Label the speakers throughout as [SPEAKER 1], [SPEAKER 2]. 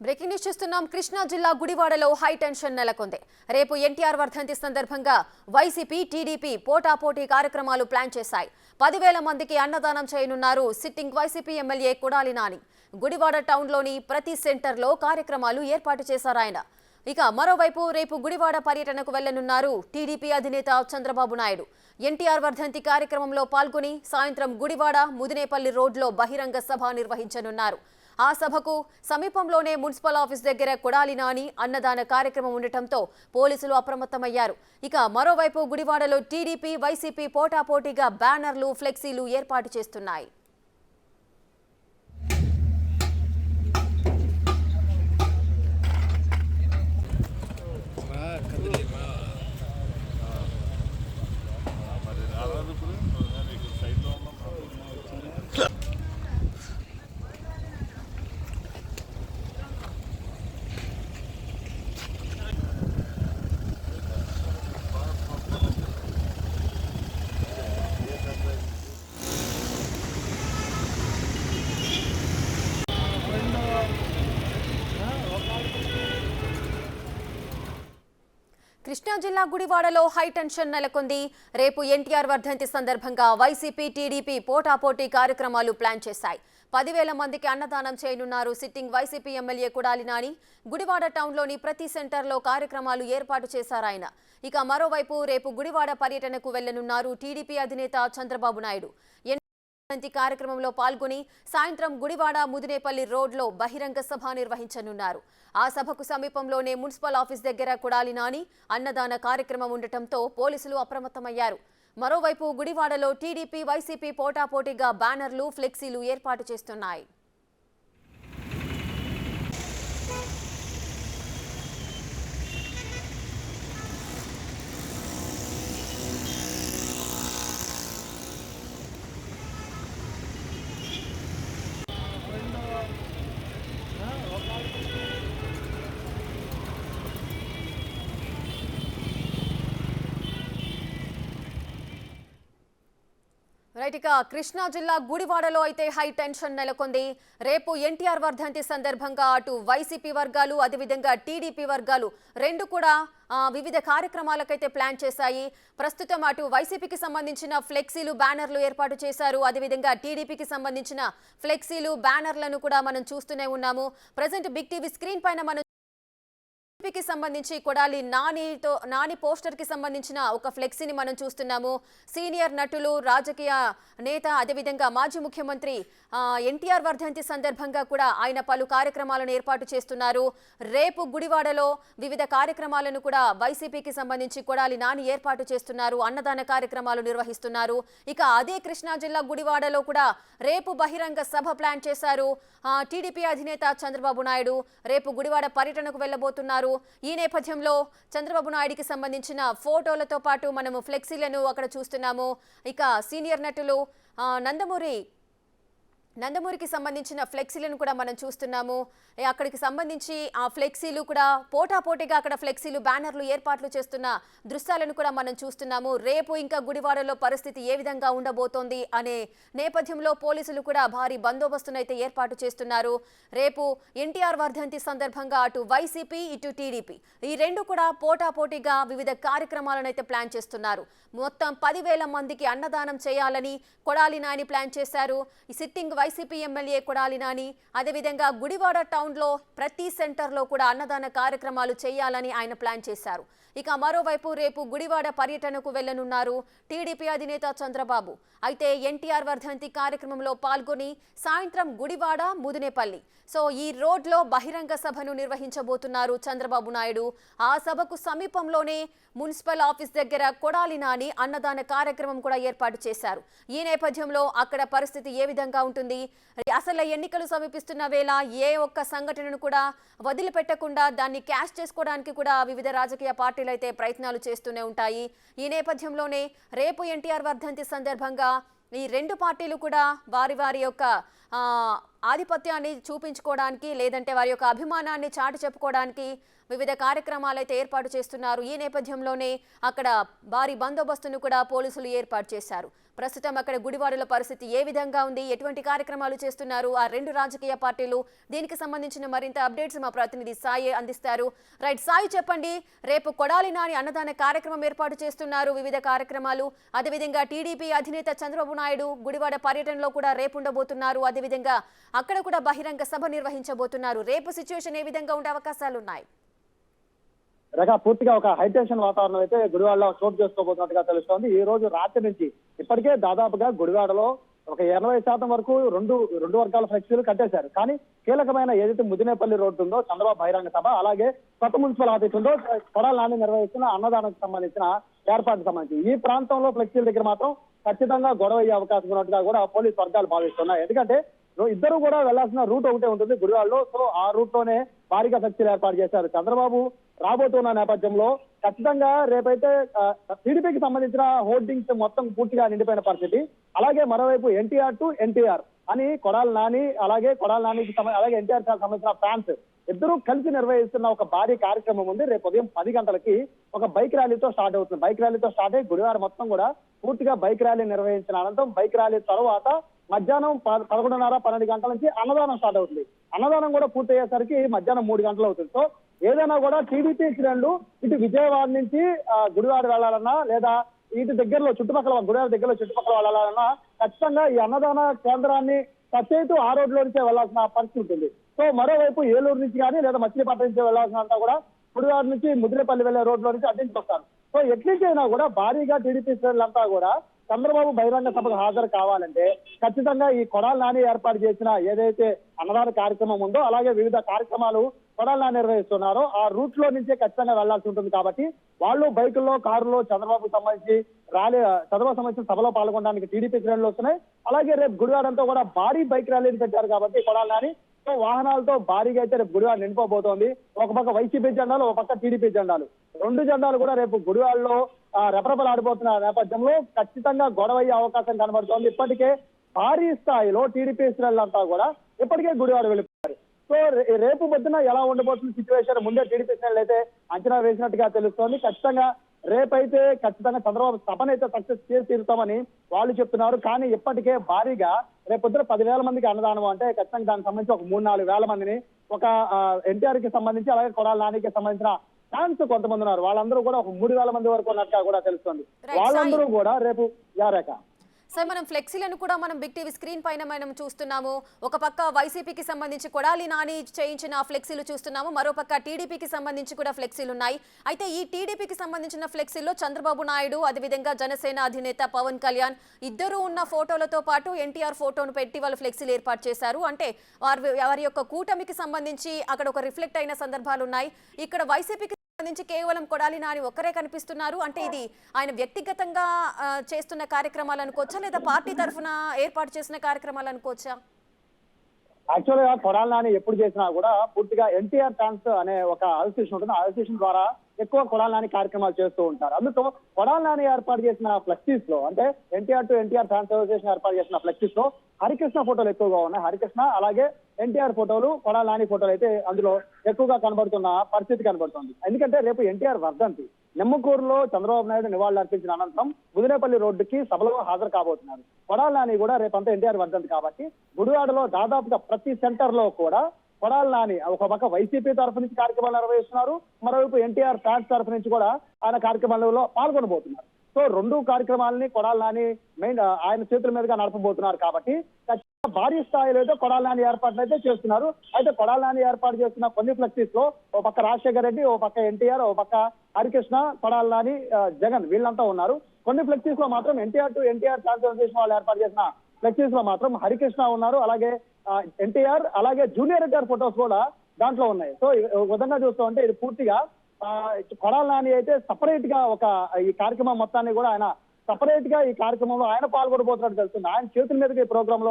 [SPEAKER 1] Breaking news చూస్తున్నాం. కృష్ణా జిల్లా గుడివాడలో హై టెన్షన్ నెలకొంది. రేపు ఎన్టీఆర్ వర్ధంతి సందర్భంగా వైసీపీ, టీడీపీ పోటాపోటీ కార్యక్రమాలు ప్లాన్ చేశాయి. 10,000 మందికి అన్నదానం చేయనున్నారు సిట్టింగ్ వైసీపీ ఎమ్మెల్యే కొడాలి నాని. గుడివాడ టౌన్లోని ప్రతి సెంటర్లో కార్యక్రమాలు ఏర్పాటు చేశారాయన. ఇక మరోవైపు రేపు గుడివాడ పర్యటనకు వెళ్లనున్నారు టీడీపీ అధినేత చంద్రబాబు నాయుడు. ఎన్టీఆర్ వర్ధంతి కార్యక్రమంలో పాల్గొని సాయంత్రం గుడివాడ ముదినేపల్లి రోడ్లో బహిరంగ సభ నిర్వహించనున్నారు. ఆ సభకు సమీపంలోనే మున్సిపల్ ఆఫీస్ దగ్గర కొడాలి నాని అన్నదాన కార్యక్రమం ఉండటంతో పోలీసులు అప్రమత్తమయ్యారు. ఇక మరోవైపు గుడివాడలో టీడీపీ, వైసీపీ పోటాపోటీగా బ్యానర్లు, ఫ్లెక్సీలు ఏర్పాటు చేస్తున్నాయి. కృష్ణా జిల్లా గుడివాడలో హై టెన్షన్ నెలకొంది. రేపు ఎన్టీఆర్ వర్ధంతి సందర్భంగా వైసీపీ, టీడీపీ పోటాపోటీ కార్యక్రమాలు ప్లాన్ చేశాయి. 10,000 మందికి అన్నదానం చేయనున్నారు సిట్టింగ్ వైసీపీ ఎమ్మెల్యే కొడాలి నాని. గుడివాడ టౌన్లోని ప్రతి సెంటర్లో కార్యక్రమాలు ఏర్పాటు చేశారాయన. ఇక మరోవైపు రేపు గుడివాడ పర్యటనకు వెళ్లనున్నారు టీడీపీ అధినేత చంద్రబాబు నాయుడు. కార్యక్రమంలో పాల్గొని సాయంత్రం గుడివాడ ముదినేపల్లి రోడ్లో బహిరంగ సభ నిర్వహించనున్నారు. ఆ సభకు సమీపంలోనే మున్సిపల్ ఆఫీస్ దగ్గర కొడాలి నాని అన్నదాన కార్యక్రమం ఉండటంతో పోలీసులు అప్రమత్తమయ్యారు. మరోవైపు గుడివాడలో టీడీపీ, వైసీపీ పోటాపోటీగా బ్యానర్లు, ఫ్లెక్సీలు ఏర్పాటు చేస్తున్నాయి. ఇక కృష్ణా జిల్లా గుడివాడలో అయితే హై టెన్షన్ నెలకొంది. రేపు ఎన్టీఆర్ వర్ధంతి సందర్భంగా అటు వైసీపీ వర్గాలు, అదేవిధంగా టీడీపీ వర్గాలు రెండు కూడా వివిధ కార్యక్రమాలకైతే ప్లాన్ చేశాయి. ప్రస్తుతం అటు వైసీపీకి సంబంధించిన ఫ్లెక్సీలు, బ్యానర్లు ఏర్పాటు చేశారు. అదేవిధంగా టీడీపీకి సంబంధించిన ఫ్లెక్సీలు, బ్యానర్లను కూడా మనం చూస్తూనే ఉన్నాము. ప్రజెంట్ బిగ్ టీవీ స్క్రీన్ పైన మనం కి సంబంధించి కొడాలి నాని పోస్టర్ కి సంబంధించిన ఒక ఫ్లెక్సీని మనం చూస్తున్నాము. సీనియర్ నటులు, రాజకీయ నేత, అదేవిధంగా మాజీ ముఖ్యమంత్రి ఎన్టీఆర్ వర్ధంతి సందర్భంగా కూడా ఆయన పలు కార్యక్రమాలను ఏర్పాటు చేస్తున్నారు. రేపు గుడివాడలో వివిధ కార్యక్రమాలను కూడా వైసీపీకి సంబంధించి కొడాలి నాని ఏర్పాటు చేస్తున్నారు. అన్నదాన కార్యక్రమాలు నిర్వహిస్తున్నారు. ఇక అదే కృష్ణా జిల్లా గుడివాడలో కూడా రేపు బహిరంగ సభ ప్లాన్ చేశారు టీడీపీ అధినేత చంద్రబాబు నాయుడు. రేపు గుడివాడ పర్యటనకు వెళ్లబోతున్నారు. ఈ నేపథ్యంలో చంద్రబాబు నాయుడికి సంబంధించిన ఫోటోలతో పాటు మనము ఫ్లెక్సీలను అక్కడ చూస్తున్నాము. ఇక సీనియర్ నటులు నందమూరికి సంబంధించిన ఫ్లెక్సీలను కూడా మనం చూస్తున్నాము. అక్కడికి సంబంధించి ఆ ఫ్లెక్సీలు కూడా పోటాపోటీగా అక్కడ ఫ్లెక్సీలు, బ్యానర్లు ఏర్పాట్లు చేస్తున్న దృశ్యాలను కూడా మనం చూస్తున్నాము. రేపు ఇంకా గుడివాడలో పరిస్థితి ఏ విధంగా ఉండబోతోంది అనే నేపథ్యంలో పోలీసులు కూడా భారీ బందోబస్తును అయితే ఏర్పాటు చేస్తున్నారు. రేపు ఎన్టీఆర్ వర్ధంతి సందర్భంగా అటు వైసీపీ, ఇటు టీడీపీ ఈ రెండు కూడా పోటాపోటీగా వివిధ కార్యక్రమాలను అయితే ప్లాన్ చేస్తున్నారు. మొత్తం 10,000 మందికి అన్నదానం చేయాలని కొడాలి నాని ప్లాన్ చేశారు. ఈ సిట్టింగ్ వైసీపీ ఎమ్మెల్యే కొడాలి నాని అదేవిధంగా గుడివాడ టౌన్లో ప్రతి సెంటర్లో కూడా అన్నదాన కార్యక్రమాలు చేయాలని ఆయన ప్లాన్ చేశారు. ఇక మరోవైపు రేపు గుడివాడ పర్యటనకు వెళ్లనున్నారు టీడీపీ అధినేత చంద్రబాబు. అయితే ఎన్టీఆర్ వర్ధంతి కార్యక్రమంలో పాల్గొని సాయంత్రం గుడివాడ, ముదినేపల్లి ఈ రోడ్లో బహిరంగ సభను నిర్వహించబోతున్నారు చంద్రబాబు నాయుడు. ఆ సభకు సమీపంలోనే మున్సిపల్ ఆఫీస్ దగ్గర కొడాలి నాని అన్నదాన కార్యక్రమం కూడా ఏర్పాటు చేశారు. ఈ నేపథ్యంలో అక్కడ పరిస్థితి ఏ విధంగా ఉంటుంది, అసలు ఎన్నికలు సమీపిస్తున్న వేళ ఏ ఒక్క సంఘటనను కూడా వదిలిపెట్టకుండా దాన్ని క్యాష్ చేసుకోవడానికి కూడా వివిధ రాజకీయ పార్టీలు అయితే ప్రయత్నాలు చేస్తూనే ఉంటాయి. ఈ నేపథ్యంలోనే రేపు ఎన్టీఆర్ వర్ధంతి సందర్భంగా ఈ రెండు పార్టీలు కూడా వారి యొక్క ఆధిపత్యాన్ని చూపించుకోవడానికి, లేదంటే వారి యొక్క అభిమానాన్ని చాటి చెప్పుకోవడానికి వివిధ కార్యక్రమాలు అయితే ఏర్పాటు చేస్తున్నారు. ఈ నేపథ్యంలోనే అక్కడ భారీ బందోబస్తును కూడా పోలీసులు ఏర్పాటు చేశారు. ప్రస్తుతం అక్కడ గుడివాడల పరిస్థితి ఏ విధంగా ఉంది, ఎటువంటి కార్యక్రమాలు చేస్తున్నారు ఆ రెండు రాజకీయ పార్టీలు, దీనికి సంబంధించిన మరింత అప్డేట్స్ మా ప్రతినిధి సాయి అందిస్తారు. రైట్ సాయి, చెప్పండి. రేపు కొడాలి నాని అన్నదాన కార్యక్రమం ఏర్పాటు చేస్తున్నారు, వివిధ కార్యక్రమాలు. అదేవిధంగా టీడీపీ అధినేత చంద్రబాబు నాయుడు గుడివాడ పర్యటనలో కూడా రేపు ఉండబోతున్నారు. అదేవిధంగా అక్కడ కూడా బహిరంగ సభ నిర్వహించబోతున్నారు. రేపు సిచ్యువేషన్ ఏ విధంగా ఉండే అవకాశాలు ఉన్నాయి?
[SPEAKER 2] పూర్తిగా ఒక హైటెన్షన్ వాతావరణం అయితే గుడివాడలో చోటు చేసుకోబోతున్నట్టుగా తెలుస్తోంది. ఈ రోజు రాత్రి నుంచి ఇప్పటికే దాదాపుగా గుడివాడలో ఒక 80% వరకు రెండు వర్గాల ఫ్లెక్సీలు కట్టేశారు. కానీ కీలకమైన ఏదైతే ముదినేపల్లి రోడ్డు ఉందో చంద్రబాబు బహిరంగ సభ, అలాగే కొత్త మున్సిపల్ ఆఫీస్ ఉందో కొడాలి నాని నిర్వహిస్తున్న అన్నదానానికి సంబంధించిన ఏర్పాటుకు సంబంధించి ఈ ప్రాంతంలో ఫ్లెక్సీల దగ్గర మాత్రం ఖచ్చితంగా గొడవ అయ్యే అవకాశం ఉన్నట్టుగా కూడా పోలీసు వర్గాలు భావిస్తున్నాయి. ఎందుకంటే ఇద్దరు కూడా వెళ్లాల్సిన రూట్ ఒకటే ఉంటుంది గుడివాడలో. సో ఆ రూట్ లోనే భారీగా ఫ్లెక్సీలు ఏర్పాటు చేశారు. చంద్రబాబు రాబోతున్న నేపథ్యంలో ఖచ్చితంగా రేపైతే టీడీపీకి సంబంధించిన హోర్డింగ్స్ మొత్తం పూర్తిగా నిండిపోయిన పరిస్థితి. అలాగే మరోవైపు ఎన్టీఆర్ టు ఎన్టీఆర్ అని కొడాలి నాని, అలాగే కొడాలి నానికి అలాగే ఎన్టీఆర్ సంబంధించిన ఫ్యాన్స్ ఇద్దరు కలిసి నిర్వహిస్తున్న ఒక భారీ కార్యక్రమం ఉంది. రేపు ఉదయం 10 గంటలకి ఒక బైక్ ర్యాలీతో స్టార్ట్ అవుతుంది. బైక్ ర్యాలీతో స్టార్ట్ అయ్యి గుడివాడ మొత్తం కూడా పూర్తిగా బైక్ ర్యాలీ నిర్వహించిన అనంతరం బైక్ ర్యాలీ తర్వాత మధ్యాహ్నం 11:30, 12 గంటల నుంచి అన్నదానం స్టార్ట్ అవుతుంది. అన్నదానం కూడా పూర్తి అయ్యేసరికి మధ్యాహ్నం 3 గంటలు అవుతుంది. సో ఏదైనా కూడా టీడీపీ శ్రేణులు ఇటు విజయవాడ నుంచి గుడివాడ వెళ్లాలన్నా, లేదా ఇటు దగ్గరలో గుడివాడ దగ్గరలో చుట్టుపక్కల వెళ్ళాలన్నా ఖచ్చితంగా ఈ అన్నదాన కేంద్రాన్ని టచ్ అవుతూ ఆ రోడ్లో నుంచే వెళ్లాల్సిన పరిస్థితి ఉంటుంది. సో మరోవైపు ఏలూరు నుంచి కానీ లేదా మచిలీపట్నం నుంచి వెళ్లాల్సిన అంతా కూడా గుడివాడ నుంచి ముదిరేపల్లి వెళ్లే రోడ్లో నుంచి అడ్డించి వస్తారు. సో ఎట్లీస్ట్ అయినా కూడా భారీగా టీడీపీ శ్రేణులంతా కూడా చంద్రబాబు బహిరంగ సభకు హాజరు కావాలంటే ఖచ్చితంగా ఈ కొడాలి నాని ఏర్పాటు చేసిన ఏదైతే అన్నదాన కార్యక్రమం ఉందో, అలాగే వివిధ కార్యక్రమాలు కొడాలి నాని నిర్వహిస్తున్నారో ఆ రూట్ లో నుంచే ఖచ్చితంగా వెళ్లాల్సి ఉంటుంది. కాబట్టి వాళ్ళు బైకుల్లో, కారులో చంద్రబాబుకు సంబంధించి చంద్రబాబు సంబంధించిన సభలో పాల్గొనడానికి టీడీపీ శ్రేణులు వస్తున్నాయి. అలాగే రేపు గుడివాడంతో కూడా భారీ బైక్ ర్యాలీని పెట్టారు కాబట్టి కొడాలి నాని వాహనాలతో భారీగా అయితే రేపు గుడివాడ నిండిపోబోతోంది. ఒక పక్క వైసీపీ జెండాలు, ఒక పక్క టీడీపీ జెండాలు, రెండు జెండాలు కూడా రేపు గుడివాడలో రెపరెపలాడిపోతున్న నేపథ్యంలో ఖచ్చితంగా గొడవ అయ్యే అవకాశం కనబడుతోంది. ఇప్పటికే భారీ స్థాయిలో టీడీపీ శ్రేణులంతా కూడా ఇప్పటికే గుడివాడ వెళ్ళిపోయారు. సో రేపు పొద్దున ఎలా ఉండబోతున్న సిచ్యువేషన్ ముందే టీడీపీ శ్రేణులు అయితే అంచనా వేసినట్టుగా తెలుస్తోంది. ఖచ్చితంగా రేపైతే ఖచ్చితంగా చంద్రబాబు సభనైతే సక్సెస్ చేసి తీరుతామని వాళ్ళు చెప్తున్నారు. కానీ ఇప్పటికే భారీగా రేపొద్దున 10,000 మందికి అన్నదానం అంటే ఖచ్చితంగా దానికి సంబంధించి ఒక 3-4 వేల మందిని ఒక ఎన్టీఆర్ కి సంబంధించి, అలాగే కొడాలి నానికి సంబంధించిన ఫ్యాన్స్ కొంతమంది ఉన్నారు. వాళ్ళందరూ కూడా ఒక 3,000 మంది వరకు ఉన్నట్టుగా కూడా తెలుస్తుంది. వాళ్ళందరూ కూడా రేపు యారేక
[SPEAKER 1] సార్, మనం ఫ్లెక్సీలను కూడా మనం బిగ్ టీవీ స్క్రీన్ పైన మనం చూస్తున్నాము. ఒక పక్క వైసీపీకి సంబంధించి కొడాలి నాని చేయించిన ఫ్లెక్సీలు చూస్తున్నాము, మరోపక్క టీడీపీకి సంబంధించి కూడా ఫ్లెక్సీలు ఉన్నాయి. అయితే ఈ టీడీపీకి సంబంధించిన ఫ్లెక్సీల్లో చంద్రబాబు నాయుడు, అదేవిధంగా జనసేన అధినేత పవన్ కళ్యాణ్ ఇద్దరు ఉన్న ఫోటోలతో పాటు ఎన్టీఆర్ ఫోటోను పెట్టి వాళ్ళు ఫ్లెక్సీలు ఏర్పాటు చేశారు. అంటే వారి యొక్క కూటమికి సంబంధించి అక్కడ ఒక రిఫ్లెక్ట్ అయిన సందర్భాలు ఉన్నాయి. ఇక్కడ వైసీపీకి సంబంధించి కేవలం కొడాలి నాని ఒక్కరే కనిపిస్తున్నారు. అంటే ఇది ఆయన వ్యక్తిగతంగా చేస్తున్న కార్యక్రమాలు అనుకోవచ్చా, లేదా పార్టీ తరఫున ఏర్పాటు చేసిన కార్యక్రమాలు అనుకోవచ్చా?
[SPEAKER 2] యాక్చువల్ గా కొడాలి నాని ఎప్పుడు చేసినా కూడా పూర్తిగా ఎన్టీఆర్ ఫ్యాన్స్ అనే ఒక అసోసియేషన్ ఉంటుంది. ఆ అసోసియేషన్ ద్వారా ఎక్కువ కొడాలి నాని కార్యక్రమాలు చేస్తూ ఉంటారు. అందుతో కొడాలి నాని ఏర్పాటు చేసిన ఫ్లెక్సీస్ లో, అంటే NTR to NTR fans association ఏర్పాటు చేసిన ఫ్లెక్సీస్ లో హరికృష్ణ ఫోటోలు ఎక్కువగా ఉన్నాయి. హరికృష్ణ అలాగే ఎన్టీఆర్ ఫోటోలు, కొడాలి నాని ఫోటోలు అయితే అందులో ఎక్కువగా కనబడుతున్న పరిస్థితి కనబడుతుంది. ఎందుకంటే రేపు ఎన్టీఆర్ వర్ధంతి నిమ్మకూరులో చంద్రబాబు నాయుడు నివాళులు అర్పించిన అనంతరం ముదినేపల్లి రోడ్డుకి సభలో హాజరు కాబోతున్నారు. కొడాలి నాని కూడా రేపంతా ఎన్టీఆర్ వర్ధంతి కాబట్టి గుడివాడలో దాదాపుగా ప్రతి సెంటర్ లో కూడా కొడాలి నాని ఒక పక్క వైసీపీ తరఫు నుంచి కార్యక్రమాలు నిర్వహిస్తున్నారు, మరోవైపు ఎన్టీఆర్ ఫ్యాన్స్ తరఫు నుంచి కూడా ఆయన కార్యక్రమాలలో పాల్గొనబోతున్నారు. సో రెండు కార్యక్రమాలని కొడాలి నాని ఆయన చేతుల మీదుగా నడపబోతున్నారు. కాబట్టి భారీ స్థాయిలో అయితే కొడాలి నాని ఏర్పాట్లు అయితే చేస్తున్నారు. అయితే కొడాలి నాని ఏర్పాటు చేస్తున్న కొన్ని ఫ్లెక్సీస్ లో ఓ పక్క రాజశేఖర రెడ్డి, ఓ పక్క ఎన్టీఆర్, ఓ పక్క హరికృష్ణ, కొడాలి నాని, జగన్ వీళ్ళంతా ఉన్నారు. కొన్ని ఫ్లెక్సీస్ లో మాత్రం ఎన్టీఆర్ టు ఎన్టీఆర్ ట్రాన్స్ఫర్మేషన్ వాళ్ళు ఏర్పాటు చేసిన ఫ్లెక్సీస్ లో మాత్రం హరికృష్ణ ఉన్నారు, అలాగే ఎన్టీఆర్, అలాగే జూనియర్ ఎన్టీఆర్ ఫొటోస్ కూడా దాంట్లో ఉన్నాయి. సో విధంగా చూస్తూ ఉంటే ఇది పూర్తిగా కొడాలి నాని అయితే సపరేట్ గా ఒక ఈ కార్యక్రమం మొత్తాన్ని కూడా ఆయన సపరేట్ గా ఈ కార్యక్రమంలో ఆయన పాల్గొనబోతున్నట్టు తెలుస్తుంది. ఆయన చేతుల మీదకి ఈ ప్రోగ్రామ్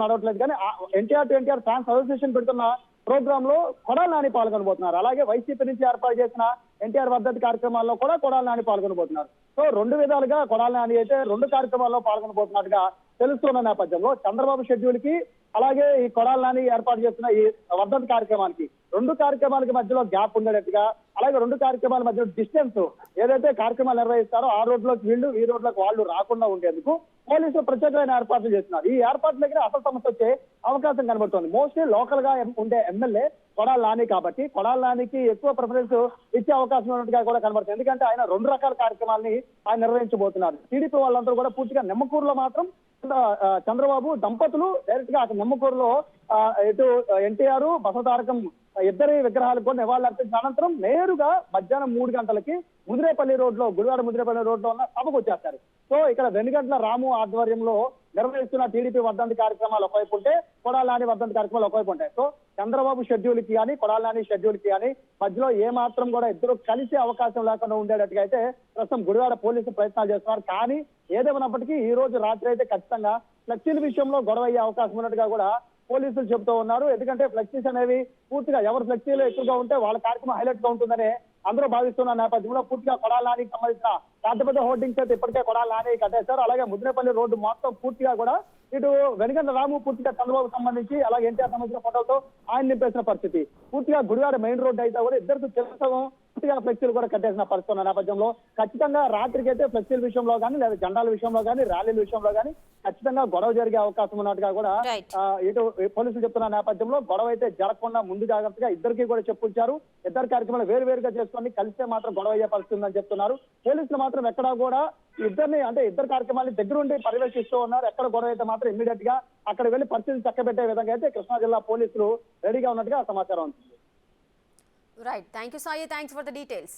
[SPEAKER 2] నడవట్లేదు. కానీ NTR to NTR fans association పెడుతున్న ప్రోగ్రామ్ లో కొడాలి నాని పాల్గొనబోతున్నారు. అలాగే వైసీపీ నుంచి ఏర్పాటు చేసిన ఎన్టీఆర్ వర్ధంతి కార్యక్రమాల్లో కూడా కొడాలి నాని పాల్గొనబోతున్నారు. సో రెండు విధాలుగా కొడాలి నాని అయితే రెండు కార్యక్రమాల్లో పాల్గొనబోతున్నట్టుగా తెలుస్తున్న నేపథ్యంలో చంద్రబాబు షెడ్యూల్ కి అలాగే ఈ కొడాలి నాని ఏర్పాటు చేస్తున్న ఈ వర్ధంతి కార్యక్రమానికి రెండు కార్యక్రమాలకి మధ్యలో గ్యాప్ ఉండేట్టుగా, అలాగే రెండు కార్యక్రమాల మధ్య డిస్టెన్స్ ఏదైతే కార్యక్రమాలు నిర్వహిస్తారో ఆ రోడ్లోకి వీళ్ళు ఈ రోడ్లోకి వాళ్ళు రాకుండా ఉండేందుకు పోలీసులు ప్రత్యేకమైన ఏర్పాట్లు చేస్తున్నారు. ఈ ఏర్పాట్ల దగ్గర అసలు సమస్య వచ్చే అవకాశం కనబడుతోంది. మోస్ట్లీ లోకల్ గా ఉండే ఎమ్మెల్యే కొడాలి నాని కాబట్టి కొడాలి నానికి ఎక్కువ ప్రిఫరెన్స్ ఇచ్చే అవకాశం ఉన్నట్టుగా కూడా కనబడుతుంది. ఎందుకంటే ఆయన రెండు రకాల కార్యక్రమాలని ఆయన నిర్వహించబోతున్నారు. టీడీపీ వాళ్ళందరూ కూడా పూర్తిగా నిమ్మకూరులో మాత్రం చంద్రబాబు దంపతులు డైరెక్ట్ గా అక్కడ నిమ్మకూరులో ఇటు ఎన్టీఆర్ బసవతారకం ఇద్దరి విగ్రహాలకు కూడా నివాళులు అర్పించిన అనంతరం నేరుగా మధ్యాహ్నం 3 గంటలకి ముదిరేపల్లి రోడ్లో గుడివాడ ముదిరేపల్లి రోడ్లో ఉన్న సభకు వచ్చేస్తారు. సో ఇక్కడ వెనుగంట్ల రాము ఆధ్వర్యంలో నిర్వహిస్తున్న టీడీపీ వర్ధంతి కార్యక్రమాలు ఒకవైపు ఉంటే కొడాలి నాని వర్ధంతి కార్యక్రమాలు ఒకవైపు ఉంటాయి. సో చంద్రబాబు షెడ్యూల్ కి కానీ కొడాలి నాని షెడ్యూల్ కి కానీ మధ్యలో ఏ మాత్రం కూడా ఇద్దరు కలిసే అవకాశం లేకుండా ఉండేటట్టుగా అయితే ప్రస్తుతం గుడివాడ పోలీసులు ప్రయత్నాలు చేస్తున్నారు. కానీ ఏదేమైనప్పటికీ ఈ రోజు రాత్రి అయితే ఖచ్చితంగా ఫ్లెక్సీల విషయంలో గొడవ అయ్యే అవకాశం ఉన్నట్టుగా కూడా పోలీసులు చెబుతూ ఉన్నారు. ఎందుకంటే ఫ్లెక్సీస్ అనేవి పూర్తిగా ఎవరు ఫ్లెక్సీలు ఎక్కువగా ఉంటే వాళ్ళ కార్యక్రమం హైలైట్ గా ఉంటుందని అందరూ భావిస్తున్న నేపథ్యంలో పూర్తిగా కొడాలి నానికి సంబంధించిన పెద్ద హోర్డింగ్స్ అయితే ఇప్పటికే కొడాలి నాని కట్టేశారు. అలాగే ముద్రేపల్లి రోడ్డు మొత్తం పూర్తిగా కూడా ఇటు వెనుగంట్ల రాము పూర్తిగా చంద్రబాబు సంబంధించి అలాగే ఎన్టీఆర్ సంబంధించిన ఫోటోలతో ఆయన నింపేసిన పరిస్థితి. పూర్తిగా గుడివాడ మెయిన్ రోడ్డు అయితే కూడా ఇద్దరికి తెలుసు పూర్తిగా ఫ్లెక్సీలు కూడా కట్టేసిన పరిస్థితి ఉన్న నేపథ్యంలో ఖచ్చితంగా రాత్రికి అయితే ఫ్లెక్సీల విషయంలో కానీ లేదా జెండాల విషయంలో కానీ ర్యాలీల విషయంలో కానీ ఖచ్చితంగా గొడవ జరిగే అవకాశం ఉన్నట్టుగా కూడా ఇటు పోలీసులు చెప్తున్న నేపథ్యంలో గొడవ అయితే జరగకుండా ముందు జాగ్రత్తగా ఇద్దరికి కూడా చెప్పుంచారు. ఇద్దరు కార్యక్రమాలు వేరువేరుగా చేసుకొని కలిస్తే మాత్రం గొడవ అయ్యే పరిస్థితి ఉందని చెప్తున్నారు. పోలీసులు మాత్రం ఎక్కడా కూడా ఇద్దరిని అంటే ఇద్దరు కార్యక్రమాన్ని దగ్గరుండి పర్యవేక్షిస్తూ ఉన్నారు. ఎక్కడ గొడవ అయితే మాత్రం ఇమ్మీడియట్ గా అక్కడ వెళ్లి పరిస్థితి చక్కబెట్టే విధంగా అయితే కృష్ణా జిల్లా పోలీసులు రెడీగా ఉన్నట్టుగా సమాచారం ఉంది.
[SPEAKER 1] Right, thank you Sai, thanks for the details.